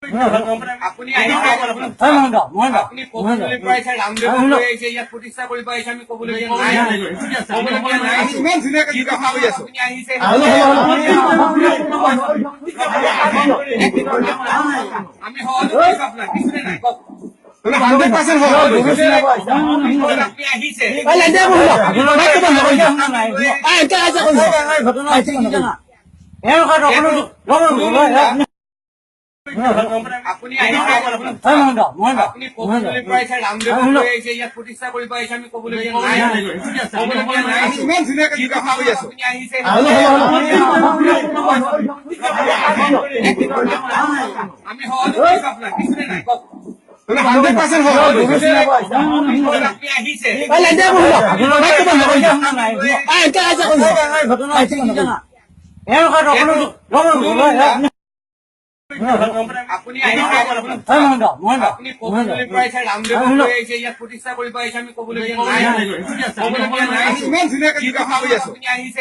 আপুনি আহিছে আপুনি কবলৈ পাইছে ৰামদেৱ লৈ আহিছে ইয়াত প্ৰতিষ্ঠা কৰিব আহিছে আমি কবলগীয়া নাই ইমান ধুনীয়াকে কথা কৈ আছো আপুনি আহিছে আমি সহযোগ কৰিছো আপোনাক কিছুনে নাই কওক 100% আপুনি আহিছে আপুনি আহিছে আপুনি কবলৈ পাইছে ৰামদেৱ লৈ আহিছে ইয়াত প্ৰতিষ্ঠা কৰিব আহিছে আমি কবলগীয়া নাই ইমান ধুনীয়াকে কথা কৈ আছো আপুনি আহিছে আমি সহযোগ কৰিছো আপোনাক কিছুনে নাই কওক 100% আপুনি আহিছে আপুনি আহিছে আপুনি কবলৈ পাইছে ৰামদেৱ লৈ আহিছে ইয়াত প্ৰতিষ্ঠা কৰিব আহিছে আমি কবলগীয়া নাই ইমান ধুনীয়াকে কথা কৈ আছো আপুনি আহিছে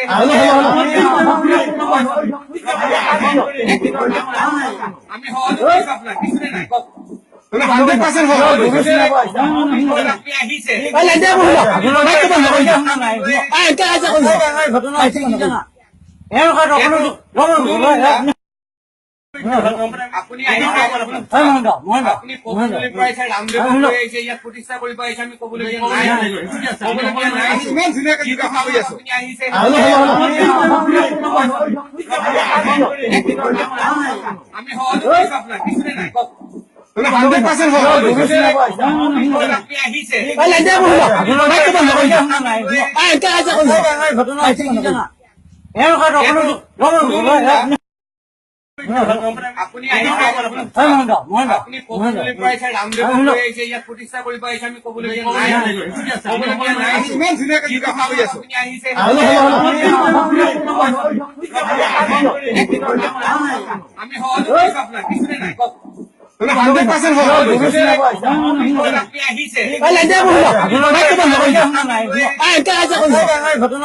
আমি সহযোগ কৰিছো আপোনাক কিছুনে নাই কওক 100% আপুনি আহিছে আপুনি আহিছে আপুনি কবলৈ পাইছে ৰামদেৱ লৈ আহিছে ইয়াত প্ৰতিষ্ঠা কৰিব আহিছে আমি কবলগীয়া নাই ইমান ধুনীয়াকে কথা কৈ আছো আপুনি আহিছে আমি সহযোগ কৰিছো আপোনাক কিছুনে নাই কওক 100% আপুনি আহিছে আপুনি আহিছে আপুনি কবলৈ পাইছে ৰামদেৱ লৈ আহিছে ইয়াত প্ৰতিষ্ঠা কৰিব আহিছে আমি কবলগীয়া নাই ইমান ধুনীয়াকে কথা কৈ আছো আপুনি আহিছে আমি সহযোগ কৰিছো আপোনাক কিছুনে নাই কওক 100% আপুনি আহিছে ঘটনা